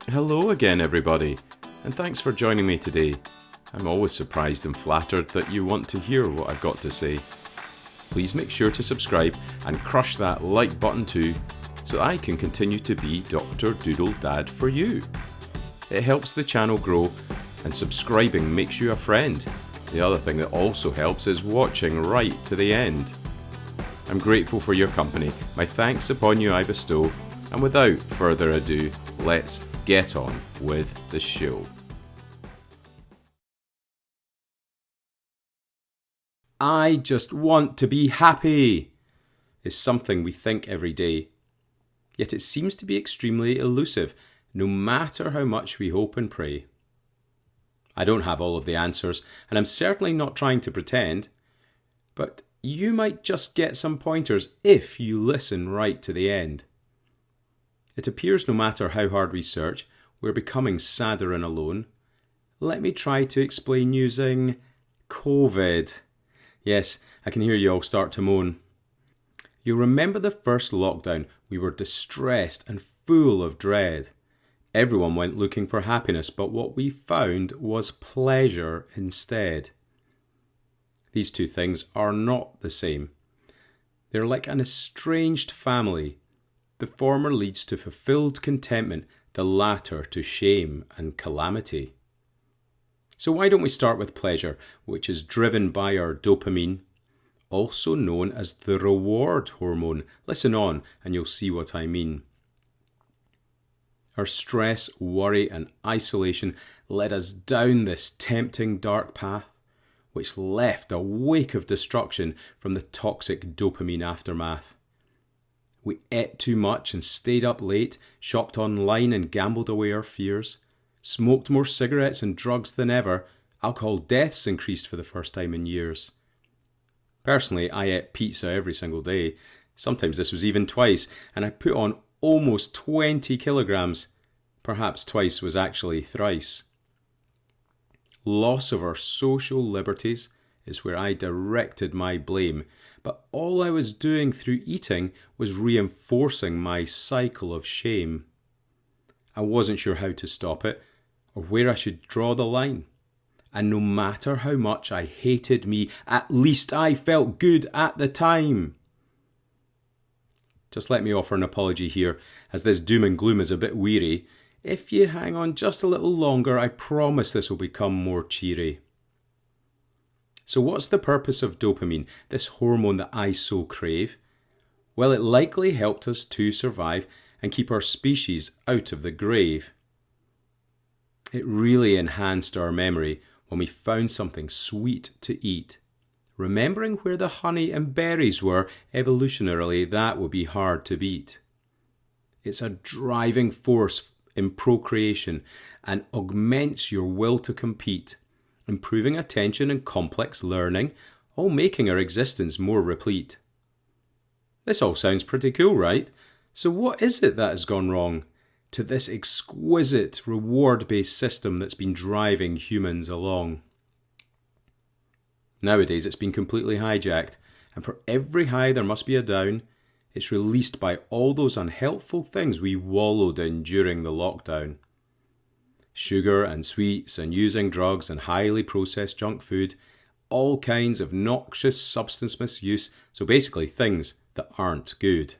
Hello again, everybody, and thanks for joining me today. I'm always surprised and flattered that you want to hear what I've got to say. Please make sure to subscribe and crush that like button too, so I can continue to be Dr. Doodle Dad for you. It helps the channel grow, and subscribing makes you a friend. The other thing that also helps is watching right to the end. I'm grateful for your company. My thanks upon you I bestow, and without further ado, let's get on with the show. I just want to be happy is something we think every day. Yet it seems to be extremely elusive, no matter how much we hope and pray. I don't have all of the answers, and I'm certainly not trying to pretend, but you might just get some pointers if you listen right to the end. It appears no matter how hard we search, we're becoming sadder and alone. Let me try to explain using COVID. Yes, I can hear you all start to moan. You'll remember the first lockdown. We were distressed and full of dread. Everyone went looking for happiness, but what we found was pleasure instead. These two things are not the same. They're like an estranged family. The former leads to fulfilled contentment, the latter to shame and calamity. So why don't we start with pleasure, which is driven by our dopamine, also known as the reward hormone. Listen on and you'll see what I mean. Our stress, worry and isolation led us down this tempting dark path, which left a wake of destruction from the toxic dopamine aftermath. We ate too much and stayed up late, shopped online and gambled away our fears, smoked more cigarettes and drugs than ever. Alcohol deaths increased for the first time in years. Personally, I ate pizza every single day. Sometimes this was even twice, and I put on almost 20 kilograms. Perhaps twice was actually thrice. Loss of our social liberties is where I directed my blame, but all I was doing through eating was reinforcing my cycle of shame. I wasn't sure how to stop it, or where I should draw the line. And no matter how much I hated me, at least I felt good at the time. Just let me offer an apology here, as this doom and gloom is a bit weary. If you hang on just a little longer, I promise this will become more cheery. So what's the purpose of dopamine, this hormone that I so crave? Well, it likely helped us to survive and keep our species out of the grave. It really enhanced our memory when we found something sweet to eat. Remembering where the honey and berries were, evolutionarily that would be hard to beat. It's a driving force in procreation and augments your will to compete, improving attention and complex learning, all making our existence more replete. This all sounds pretty cool, right? So what is it that has gone wrong to this exquisite reward-based system that's been driving humans along? Nowadays it's been completely hijacked, and for every high there must be a down. It's released by all those unhelpful things we wallowed in during the lockdown. Sugar and sweets and using drugs and highly processed junk food, all kinds of noxious substance misuse, so basically things that aren't good.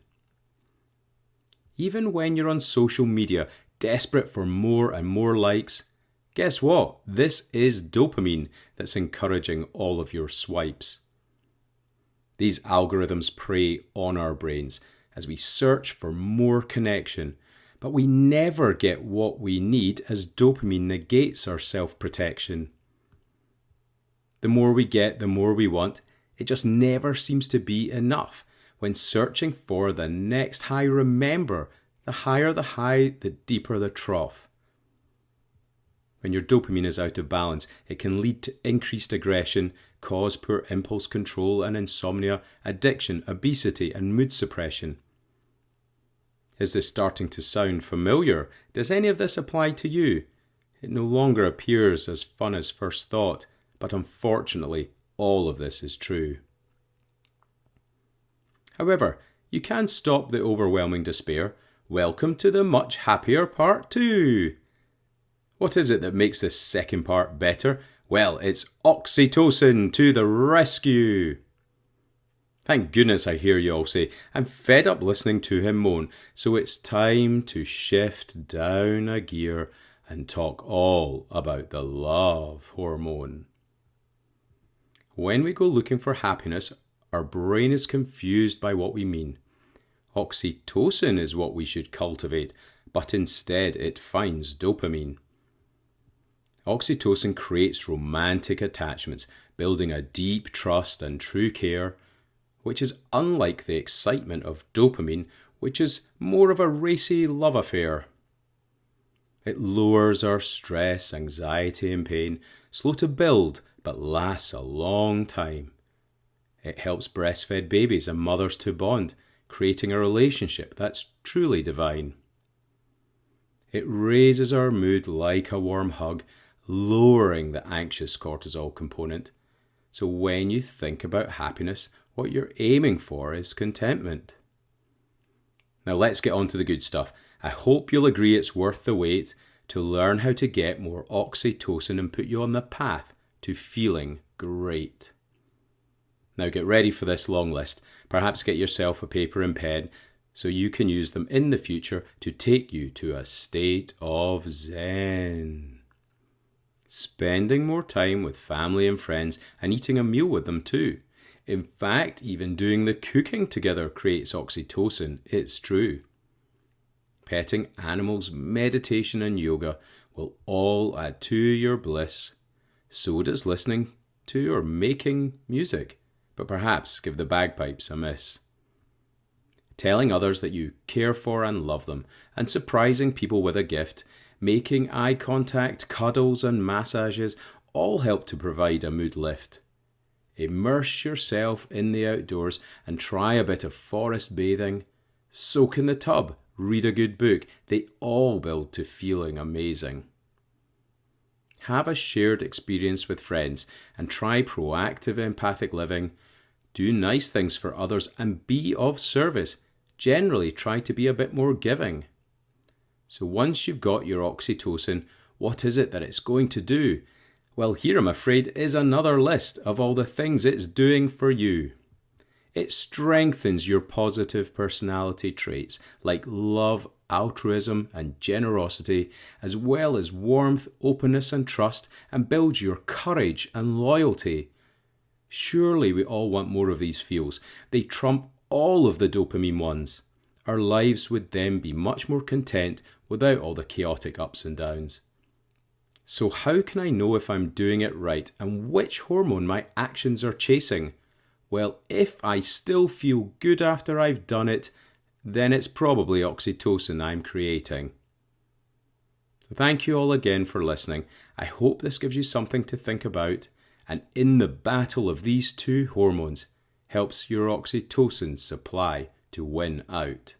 Even when you're on social media, desperate for more and more likes, guess what? This is dopamine that's encouraging all of your swipes. These algorithms prey on our brains as we search for more connection, but we never get what we need as dopamine negates our self-protection. The more we get, the more we want. It just never seems to be enough. When searching for the next high, remember, the higher the high, the deeper the trough. When your dopamine is out of balance, it can lead to increased aggression, cause poor impulse control and insomnia, addiction, obesity, and mood suppression. Is this starting to sound familiar? Does any of this apply to you? It no longer appears as fun as first thought, but unfortunately, all of this is true. However, you can stop the overwhelming despair, welcome to the much happier part 2. What is it that makes this second part better? Well, it's oxytocin to the rescue. Thank goodness I hear you all say, I'm fed up listening to him moan, so it's time to shift down a gear and talk all about the love hormone. When we go looking for happiness, our brain is confused by what we mean. Oxytocin is what we should cultivate, but instead it finds dopamine. Oxytocin creates romantic attachments, building a deep trust and true care, which is unlike the excitement of dopamine, which is more of a racy love affair. It lowers our stress, anxiety and pain, slow to build but lasts a long time. It helps breastfed babies and mothers to bond, creating a relationship that's truly divine. It raises our mood like a warm hug, lowering the anxious cortisol component. So when you think about happiness, what you're aiming for is contentment. Now let's get on to the good stuff. I hope you'll agree it's worth the wait to learn how to get more oxytocin and put you on the path to feeling great. Now get ready for this long list. Perhaps get yourself a paper and pen so you can use them in the future to take you to a state of zen. Spending more time with family and friends and eating a meal with them too. In fact, even doing the cooking together creates oxytocin, it's true. Petting animals, meditation and yoga will all add to your bliss. So does listening to or making music, but perhaps give the bagpipes a miss. Telling others that you care for and love them, and surprising people with a gift, making eye contact, cuddles and massages all help to provide a mood lift. Immerse yourself in the outdoors and try a bit of forest bathing. Soak in the tub, read a good book. They all build to feeling amazing. Have a shared experience with friends and try proactive empathic living. Do nice things for others and be of service. Generally try to be a bit more giving. So once you've got your oxytocin, what is it that it's going to do? Well, here I'm afraid is another list of all the things it's doing for you. It strengthens your positive personality traits like love, altruism and generosity, as well as warmth, openness and trust, and builds your courage and loyalty. Surely we all want more of these feels. They trump all of the dopamine ones. Our lives would then be much more content without all the chaotic ups and downs. So how can I know if I'm doing it right and which hormone my actions are chasing? Well, if I still feel good after I've done it, then it's probably oxytocin I'm creating. So thank you all again for listening. I hope this gives you something to think about, and in the battle of these two hormones, helps your oxytocin supply to win out.